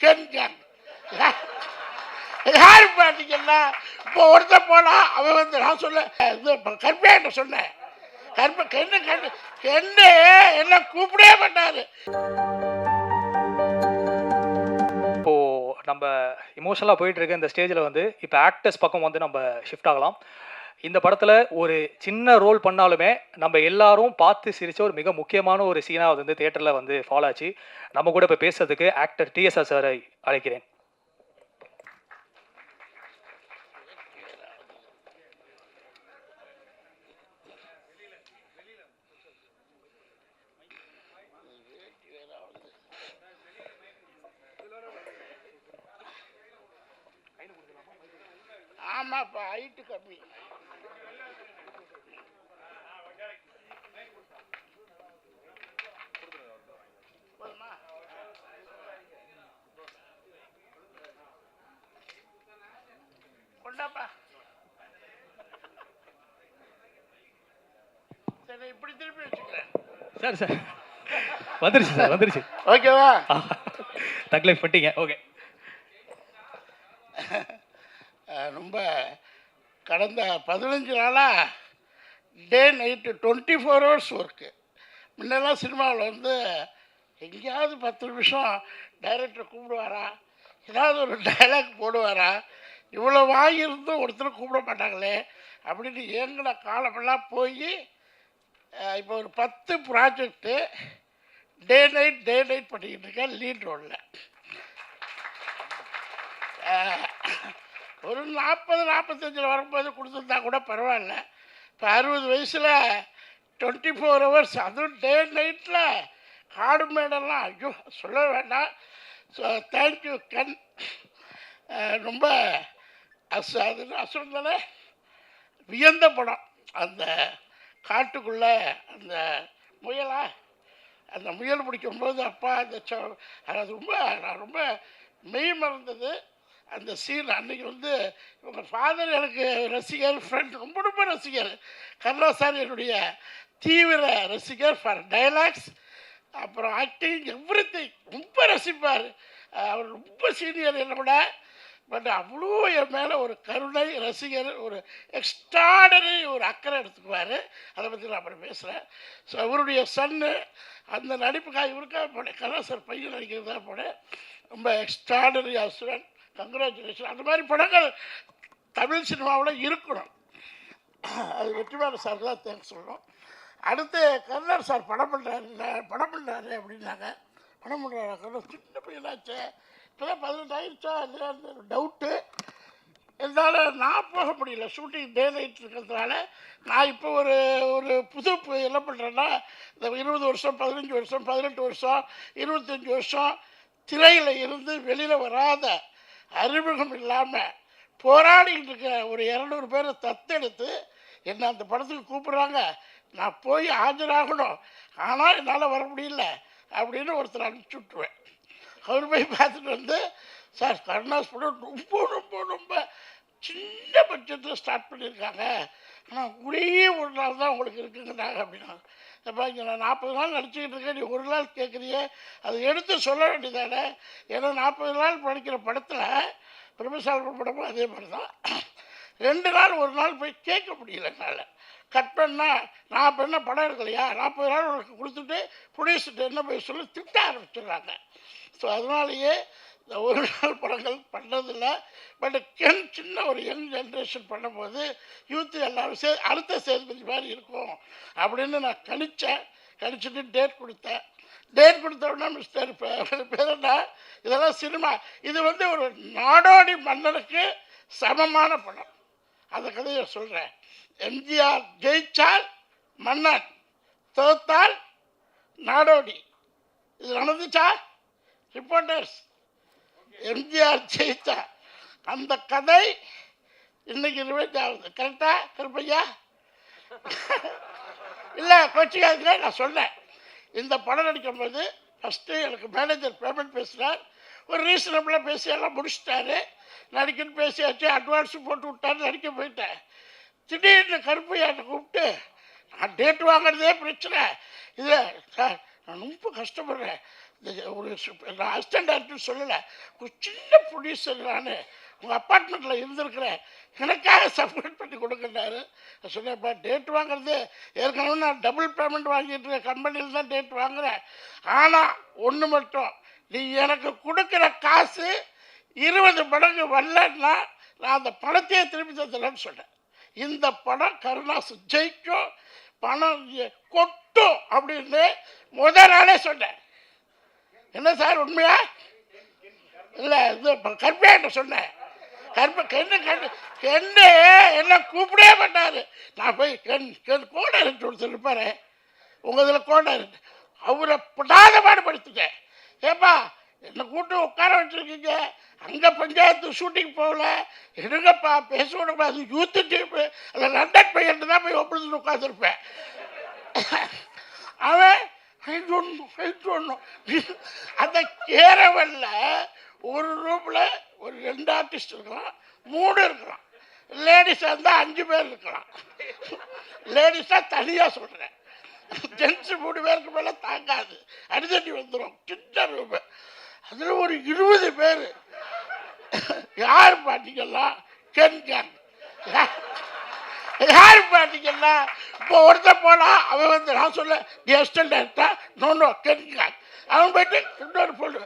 Ken gang. யாரு பார்த்தீங்கன்னா இப்போ ஒருத்தர் போனால் அவன் வந்து நான் சொல்ல இது கருப்பேன்ட்ட சொன்னேன். கென்னு கென்னு கென்னு என்ன கூப்பிடவே மாட்டாரு. இப்போது நம்ம இமோஷனலாக போயிட்டு இருக்க இந்த ஸ்டேஜில் வந்து இப்போ ஆக்டர்ஸ் பக்கம் வந்து நம்ம ஷிஃப்ட் ஆகலாம். இந்த படத்தில் ஒரு சின்ன ரோல் பண்ணாலுமே நம்ம எல்லாரும் பார்த்து சிரித்த ஒரு மிக முக்கியமான ஒரு சீனாக வந்து தியேட்டரில் வந்து ஃபாலோ ஆச்சு. நம்ம கூட இப்போ பேசுறதுக்கு ஆக்டர் டிஎஸ்ஆர் சாரை அழைக்கிறேன். ஆமாப்பா, ஹைட்டு கம்மி. கொண்டாப்பா. சரி, இப்படி திருப்பி வச்சுக்கிறேன். சார் சார் வந்துருச்சு சார், வந்துருச்சு. ஓகேவா? தக்லை பண்ணிட்டீங்க. ஓகே. ரொம்ப கடந்த 15 நாளாக டே நைட்டு 24 ஹவர்ஸ் ஒர்க்கு. முன்னெல்லாம் சினிமாவில் வந்து எங்கேயாவது 10 நிமிஷம் டைரக்டர் கூப்பிடுவாரா, ஏதாவது ஒரு டைலாக் போடுவாரா, இவ்வளோ வாங்கியிருந்தும் ஒருத்தர் கூப்பிட மாட்டாங்களே அப்படின்னு ஏங்கின காலமெல்லாம் போய் இப்போ ஒரு 10 ப்ராஜெக்டு டே நைட் பண்ணிக்கிட்டு இருக்கேன் லீட் ரோலில். ஒரு 40-45 வரும்போது கொடுத்துருந்தா கூட பரவாயில்ல. இப்போ 60 வயசில் 24 ஹவர்ஸ், அதுவும் டே நைட்டில் காடு மேடெல்லாம் ஐயோ சொல்ல வேண்டாம். ஸோ தேங்க்யூ கண். ரொம்ப அசுரந்தானே வியந்த படம். அந்த காட்டுக்குள்ளே அந்த முயல் பிடிக்கும்போது அப்பா அந்த அது நான் ரொம்ப மெய் மறந்தது அந்த சீன். அன்றைக்கி வந்து இவங்க ஃபாதர் எனக்கு ரசிகர், ஃப்ரெண்ட், ரொம்ப ரசிகர். கருணா சார் என்னுடைய தீவிர ரசிகர் ஃபார் டைலாக்ஸ், அப்புறம் ஆக்டிங், எவ்ரிதிங் ரொம்ப ரசிப்பார். அவர் ரொம்ப சீனியர் என்னை விட. பட் அவ்வளோ என் மேலே ஒரு கருணை, ரசிகர், ஒரு எக்ஸ்ட்ராடனரி ஒரு அக்கறை எடுத்துக்குவார். அதை பற்றி நான் அப்புறம் பேசுகிறேன். ஸோ அவருடைய சன்னு அந்த நடிப்புக்காக இவருக்காக போனேன். கருணா சார் பையன் நடிக்கிறதாக போனேன். ரொம்ப எக்ஸ்ட்ராடனரி ஹஸ்பண்ட். கங்க்ராச்சுலேஷன். அந்த மாதிரி படங்கள் தமிழ் சினிமாவில் இருக்கணும். அது வெற்றிமாறன் சார் தான் தேங்க்ஸ் சொல்லணும். அடுத்து கருணார் சார் படம் பண்ணுறாரு அப்படின்னாங்க. படம் பண்ணுறாங்க, சின்ன பையனாச்சே, இப்போ தான் 18 ஆயிடுச்சா இல்லையா டவுட்டு. இருந்தாலும் நான் போக முடியல, ஷூட்டிங் டே நைட் இருக்கிறதுனால. நான் இப்போ ஒரு புது என்ன பண்ணுறேன்னா, இந்த 20 வருஷம் 15 வருஷம் 18 வருஷம் 25 வருஷம் திரையில் இருந்து வெளியில் வராத, அறிமுகம் இல்லாமல் போராடிக்கிட்டு இருக்க ஒரு 200 பேரை தத்தெடுத்து என்னை அந்த படத்துக்கு கூப்பிட்றாங்க. நான் போய் ஆஜராகணும், ஆனால் என்னால் வர முடியல அப்படின்னு ஒருத்தர் அனுப்பிச்சி விட்ருவேன். அவர் போய் பார்த்துட்டு வந்து, சார் கருணாஸ் படம் ரொம்ப சின்ன பட்ஜெட்டில் ஸ்டார்ட் பண்ணியிருக்காங்க, ஆனால் ஒரே ஒரு நாள் தான் உங்களுக்கு இருக்குங்கிறாங்க அப்படின்னா. அப்போ இங்கே நான் 40 நாள் நடிச்சுக்கிட்டு இருக்கேன், நீ ஒரு நாள் கேட்குறியே, அதை எடுத்து சொல்ல வேண்டியதானே. ஏன்னா 40 நாள் படிக்கிற படத்தில் பிரபுசாமி படமும் அதே மாதிரி தான். 2 நாள் ஒரு நாள் போய் கேட்க முடியல என்னால். கட் பண்ணால் நான் இப்போ என்ன படம் எடுக்கலையா, 40 நாள் உனக்கு கொடுத்துட்டு ப்ரொடியூசர்கிட்ட என்ன போய் சொல்லி திட்ட ஆரம்பிச்சிடுறாங்க. ஸோ அதனாலேயே இந்த ஒரு நாள் படங்கள் பண்ணதில்லை. பட் சின்ன ஒரு யங் ஜென்ரேஷன் பண்ணும்போது யூத்து எல்லோரும் அடுத்த சேதுபதி மாதிரி இருக்கும் அப்படின்னு நான் கணிச்சிட்டு டேட் கொடுத்தேன். டேட் கொடுத்தோன்னா மிஸ்டர் பேர் என்ன, இதெல்லாம் சினிமா, இது வந்து ஒரு நாடோடி மன்னனுக்கு சமமான படம். அந்த கதையை சொல்கிறேன். எம்ஜிஆர் ஜெயிச்சால் மன்னன், தோத்தால் நாடோடி. இது நடந்துச்சா ரிப்போர்ட்டர்ஸ்? எம்ஜிஆர் ஜெயிச்சா அந்த கதை இன்னைக்கு ரிவைண்ட் ஆகுது. கரெக்டா கருப்பையா? இல்லை கோச்சிக்காதுல நான் சொன்னேன். இந்த படம் நடிக்கும்போது ஃபஸ்ட்டு எனக்கு மேனேஜர் பேமெண்ட் பேசுகிறார். ஒரு ரீசனபிளாக பேசி எல்லாம் முடிச்சுட்டாரு. நடிக்கன்னு பேசியாச்சு, அட்வான்ஸு போட்டு விட்டாரு, நடிக்க போயிட்டேன். திடீர்னு கருப்பையாட்ட கூப்பிட்டு, நான் டேட் வாங்குறதே பிரச்சனை, இல்லை சார் நான் ரொம்ப கஷ்டப்படுறேன், ஒரு நான் அசிஸ்டன்ட் டேரக்டர் சொல்லலை, ஒரு சின்ன ப்ரொடியூசர் நான் உங்கள் அப்பார்ட்மெண்ட்டில் இருந்திருக்கிறேன், எனக்காக சப்மிட் பண்ணி கொடுக்குறாரு. நான் சொன்னேன்ப்பா டேட் வாங்குறது ஏற்கனவே நான் டபுள் பேமெண்ட் வாங்கிட்டு இருக்கேன், கம்பெனியில் தான் டேட் வாங்குகிறேன். ஆனால் ஒன்று மட்டும், நீ எனக்கு கொடுக்குற காசு 20 மடங்கு வரலன்னா நான் அந்த பணத்தையே திருப்பி தந்துடுறேன்னு சொன்னேன். இந்த படம் கருணாஸ் ஜெயிக்கும், பணம் கொட்டும் அப்படின்னு முதல் நாளே சொன்னேன். என்ன சார் உண்மையா? இல்லை இது கருப்பையாட்ட சொன்னேன். கென்னு என்ன கூப்பிடவே மாட்டார். நான் போய் கோடாரிட்டு ஒருத்தர் இருப்பார், உங்கள் இதில் கோடாரிட்டு, அவரை படாத பாடுபடுத்திட்டேன். ஏப்பா என்னை கூட்டு உட்கார வச்சுருக்கீங்க, அங்கே பஞ்சாயத்து ஷூட்டிங் போகல, எடுங்கப்பா பேச விடப்பா, அது யூத்து டீப்பு, அதில் லண்டன் பையன்ட்டு தான் போய் ஒப்பிட்டு உட்காந்துருப்பேன். அவன் அந்த கேரவல்ல ஒரு ரூமில் ஒரு 2 ஆர்டிஸ்ட் இருக்கலாம், 3 இருக்கலாம், லேடிஸாக இருந்தால் 5 பேர் இருக்கலாம். லேடிஸாக தனியாக சொல்கிறேன், ஜென்ஸு 3 பேருக்கு மேலே தாங்காது, அடிதடி வந்துடும். சின்ன ரூமு, அதில் ஒரு 20 பேர். யார் பாட்டிங்கெல்லாம் கென் கேங், யார் பாட்டிங்கன்னா இப்போ ஒருத்தர் போனால் அவன் வந்து நான் சொல்ல டி அசிஸ்டன்ட் டேரக்டர் நோ கென் கேங், அவன் போய்ட்டு இன்னொரு பொண்ணு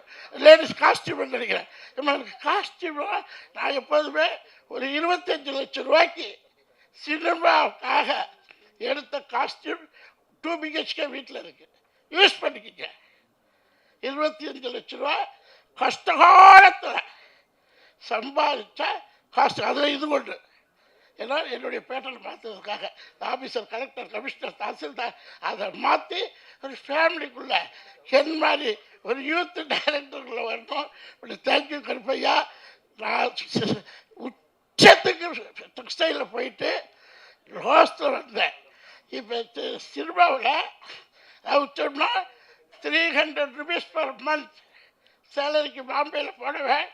லேடிஸ் காஸ்டியூம்னு நினைக்கிறேன். எனக்கு காஸ்டியூம் நான் எப்போதுமே ஒரு 25 லட்சம் ரூபாய்க்கு சினிமாவுக்காக எடுத்த காஸ்டியூம் 2 BHK வீட்டில் இருக்குது, யூஸ் பண்ணிக்கிங்க. 25 லட்ச ரூபா கஷ்டகாலத்தில் சம்பாதிச்ச காஸ்ட், அதில் இது கொண்டு ஏன்னா என்னுடைய பேட்டர்ன் மாற்றுறதுக்காக ஆஃபீஸர், கலெக்டர், கமிஷனர், தாசில்தார் அதை மாற்றி ஒரு ஃபேமிலிக்குள்ளே என் மாதிரி ஒரு யூத் டைரக்டருக்குள்ளே வரணும். இப்படி தேங்க்யூ கருப்பையா. நான் உச்சத்துக்கு டெக்ஸ்டைலில் போயிட்டு ரோஸ்டில் வந்தேன். இப்போ சினிமாவில் உச்சம்னா 300 rupees per month சேலரிக்கு பாம்பேயில் போடுவேன்.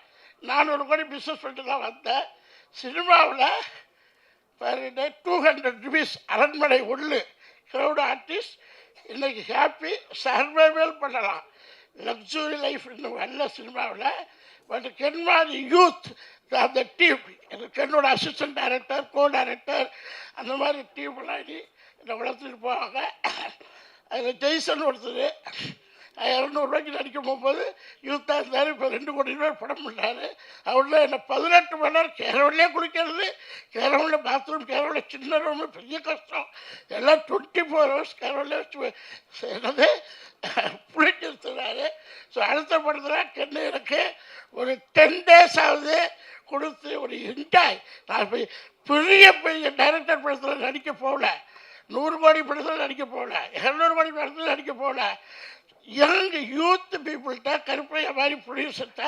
400 கோடி பிஸ்னஸ் பண்ணிட்டு தான் வந்தேன். சினிமாவில் பர் டே 200 rupees அரண்மனை உள்ளு க்ரௌட் ஆர்டிஸ்ட் இன்றைக்கி ஹாப்பி சர்வைவல் பண்ணலாம். லக்ஸுரி லைஃப் இன்னும் நல்ல சினிமாவில். பட் கென்மாரி யூத் அந்த டீம், எனக்கு என்னோட அசிஸ்டன்ட் டைரக்டர், கோ டைரக்டர், அந்த மாதிரி டீம்லாம் என்னை வளர்த்துட்டு போவாங்க. அதில் ஜெய்சன் ஒருத்தர் 200 ரூபாய்க்கு நடிக்க போகும்போது யூத்தாக இருந்தார். இப்போ 2 கோடி ரூபாய் படம் பண்ணார். அவரில் என்ன 18 மணி நேரம் கேரவல்லே குளிக்கிறது, கேரவலில் பாத்ரூம், கேரவலில் சின்ன ரூமு, பெரிய கஷ்டம். எல்லாம் 24 hours கேரவல்லே வச்சு என்னது புளிச்சிருத்துறாரு. ஸோ அடுத்த படத்தில் கென்னு எனக்கு ஒரு 10 days ஆகுது கொடுத்து ஒரு என்ஜாய். நான் போய் பெரிய பெரிய டைரக்டர் படத்தில் நடிக்க போகல, 100 கோடி படத்தில் நடிக்க போகல, 200 கோடி படத்தில் நடிக்க போகல. யங் யூத் பீப்புள்கிட்ட கருப்பையா மாதிரி ப்ரொடியூசர்கிட்ட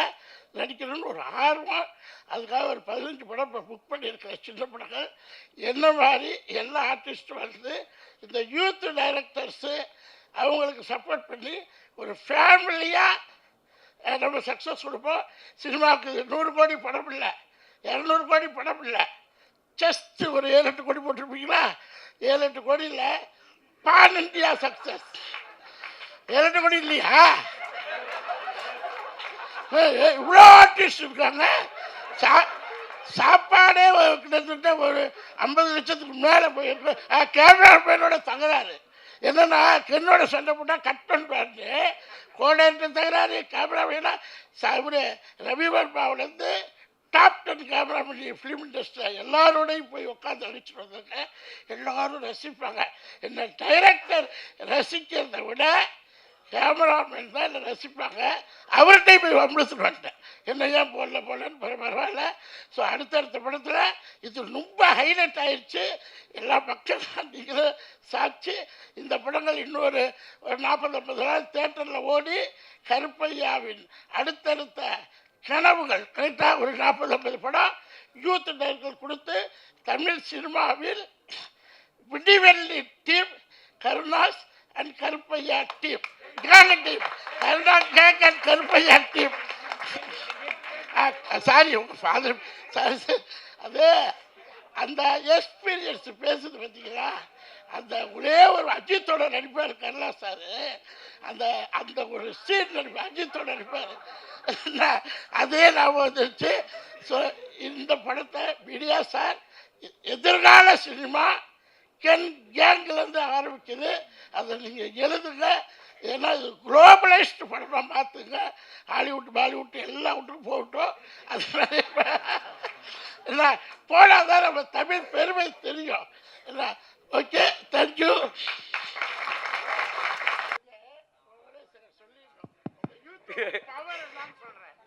நடிக்கணும்னு ஒரு ஆர்வம். அதுக்காக ஒரு 15 படம் இப்போ புக் பண்ணியிருக்கிறேன், சின்ன படங்கள். என்ன மாதிரி எல்லா ஆர்டிஸ்ட்டும் வந்து இந்த யூத் டைரக்டர்ஸு அவங்களுக்கு சப்போர்ட் பண்ணி ஒரு ஃபேமிலியாக நம்ம சக்ஸஸ் கொடுப்போம். சினிமாவுக்கு 100 கோடி படம் இல்லை, 200 கோடி படம் இல்லை, ஜஸ்ட் ஒரு 7-8 கோடி போட்டிருப்பீங்களா? 7-8 கோடியில் பான் இண்டியா சக்ஸஸ். 7-8 கோடி இல்லையா? இவ்வளோ ஆர்டிஸ்ட் இருக்காங்க. சாப்பாடே கிட்டத்தட்ட ஒரு 50 லட்சத்துக்கு மேலே போயிருக்கு. கேமரா பேனோட தகராறு என்னென்னா, கென்னோட சண்டை போட்டால் கட் பண்ணுறாரு, கோடைட்டு தகராறு. கேமரா வேணா இவர் ரவிவர்மாவிலேருந்து டாப் 10 கேமரா பண்ணி ஃபிலிம் இண்டஸ்ட்ரியில் எல்லாரோடையும் போய் உட்காந்து அடிச்சுட்டு வந்தாங்க. எல்லோரும் ரசிப்பாங்க. என்ன டைரக்டர் ரசிக்கிறத விட கேமராமேன் தான் என்னை ரசிப்பாங்க. அவர்கிட்டையும் போய் வம்பளுத்துட்டு வந்துட்டேன், என்ன ஏன் போடலன்னு. பரவாயில்ல. ஸோ அடுத்தடுத்த படத்தில் இது ரொம்ப ஹைலைட் ஆயிடுச்சு. எல்லா மக்களும் நீங்களும் சாட்சி. இந்த படங்கள் இன்னொரு 40-50 நாள் தேட்டரில் ஓடி கருப்பையாவின் அடுத்தடுத்த கனவுகள் கரெக்டாக ஒரு 40-50 படம் யூத் டைரக்டர் கொடுத்து தமிழ் சினிமாவில் Vidivelli team, Karunas and Karuppaiya team, team, Karuppaiya team. Sorry உங்கள் ஃபாதர், சாரி. அது அந்த எக்ஸ்பீரியன்ஸ் பேசுது பார்த்தீங்களா, அந்த ஒரே ஒரு அஜித்தோட நடிப்பார் கருணா சார், அந்த அந்த ஒரு சீன் நடிப்பார், அஜித்தோட நடிப்பார். அதே ஞாபகம் வந்துருச்சு. ஸோ இந்த படத்தை மீடியா சார் எதிர்கால சினிமா கேங்லேருந்து ஆரம்பிக்குது, அதை நீங்கள் எழுதுங்க. ஏன்னா இது குளோபலைஸ்டு படமாக மாற்றுங்க. ஹாலிவுட் பாலிவுட் எல்லா விட்டுக்கும் போகட்டும். அதனால என்ன போனால் தான் நம்ம தமிழ் பெருமை தெரியும். என்ன ஓகே, தேங்க்யூ.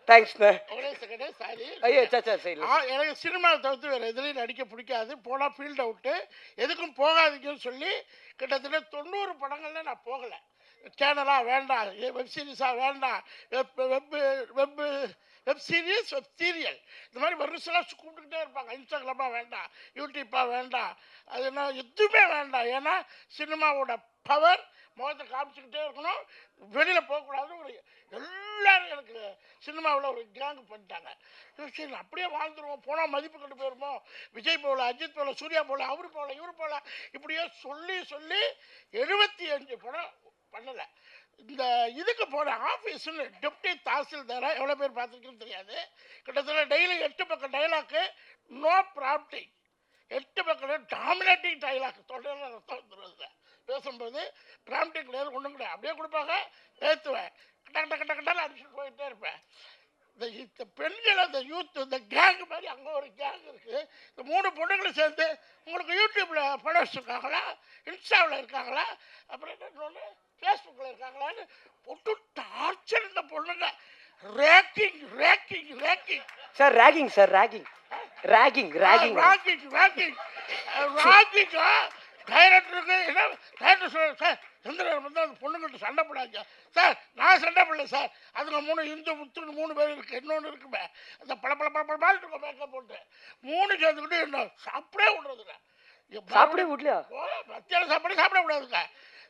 தேங்க்ஸ்ண்ணே. ஒரே செகண்டே சாரி. ஐயோ சாச்சா சரி. எனக்கு சினிமாவை தவிர்த்து வேறு எதுலையும் நடிக்க பிடிக்காது. போனால் ஃபீல்ட் அவுட்டு, எதுக்கும் போகாதீங்கன்னு சொல்லி கிட்டத்தட்ட 90 படங்களில் நான் போகலை. சேனலாக வேண்டாம், வெப் சீரிஸாக வேண்டாம், வெப் சீரியல் இந்த மாதிரி வருஷம்லாம் கூப்பிட்டுக்கிட்டே இருப்பாங்க. இன்ஸ்டாகிராமாக வேண்டாம், யூடியூப்பாக வேண்டாம், அதுனா எதுவுமே வேண்டாம். ஏன்னா சினிமாவோட பவர் முகத்தை காமிச்சிக்கிட்டே இருக்கணும், வெளியில் போகக்கூடாது. ஒரு எல்லோரும் எனக்கு சினிமாவில் ஒரு கேங் பண்ணிட்டாங்க. சரி அப்படியே வாழ்ந்துருவோம், போனால் மதிப்பு கொண்டு போயிருமோ, விஜய் போகல, அஜித் போகல, சூர்யா போகல, அவரு போகல, இவர் போகல, இப்படியே சொல்லி 75 படம் பண்ணலை. இந்த இதுக்கு போன ஆஃபீஸில் டெப்டி தாசில்தாராக எவ்வளோ பேர் பார்த்துருக்குன்னு தெரியாது. கிட்டத்தட்ட டெய்லி 8 பக்கம் டைலாக்கு, நோ ப்ராம்ப்டிங். 8 பக்கம் டாமினேட்டிங் டைலாக், தொடர்ந்து ரத்தம் வந்துடுறது. பேசும்போது ப்ராம்ப்டிங் கிடையாது, ஒன்றும் கிடையாது. அப்படியே கொடுப்பாங்க, ஏற்றுவேன், கட்டால் அடிச்சுட்டு போயிட்டே இருப்பேன். இந்த பெண்கள், அந்த யூத், இந்த கேங் மாதிரி அங்கே ஒரு கேங் இருக்குது. இந்த 3 பொண்ணுங்களும் சேர்ந்து உங்களுக்கு யூடியூப்பில் ஃபாலோவர்ஸ் இருக்காங்களா, இன்ஸ்டாவில் இருக்காங்களா, அப்புறம் என்ன ஃபேஸ்புக்கில் இருக்காங்களான்னு போட்டு டார்ச்சர். இந்த பொண்ணுங்க racking sir, ragging sir, ragging. டைரக்டருக்கு என்ன டைரக்டர் சொல்ல சார், எந்திரன் வந்து அந்த பொண்ணுங்கள்ட்ட சண்டை போடாங்க சார். நான் சண்டை போடல சார், அதுங்க 3 இந்து முத்துன்னு 3 பேர் இருக்குது. இன்னொன்று இருக்குமே, அந்த பழப்பால் இருக்கும் மேக்கப் போட்டு 3 சேர்ந்துக்கிட்டு என்ன சாப்பிடவே விட்றதுங்க. சாப்பிடவே விடலையா? மத்தியான சாப்பாடு சாப்பிடக்கூடாதுங்க.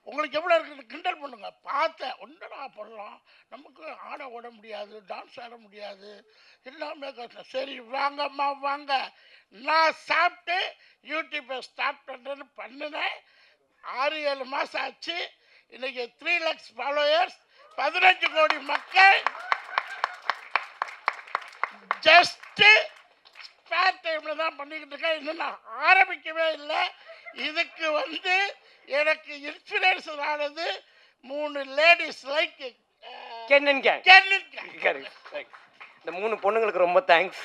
உங்களுக்கு எவ்வளோ இருக்குது கிண்டல் பண்ணுங்க. பார்த்தேன் ஒன்றா பண்ணலாம், நமக்கு ஆட ஓட முடியாது, டான்ஸ் ஆட முடியாது, எல்லாமே கஷ்டம். சரி வாங்கம்மா வாங்க, நான் சாப்பிட்டு யூடியூப்பை ஸ்டார்ட் பண்ணுறேன்னு பண்ணினேன். 6-7 மாதம் ஆச்சு. இன்றைக்கி 3 lakhs ஃபாலோயர்ஸ், 15 கோடி மக்கள். ஜஸ்ட்டு ஸ்பேர் டைமில் தான் பண்ணிக்கிட்டு இருக்கேன். இன்னும் நான் ஆரம்பிக்கவே இல்லை. இதுக்கு வந்து எனக்கு இன்ஃப்ளூயன்சர் ஆனது 3 லேடிஸ் லைக் கென்னன் கேங். இந்த 3 பொண்ணுங்களுக்கு ரொம்ப தேங்க்ஸ்.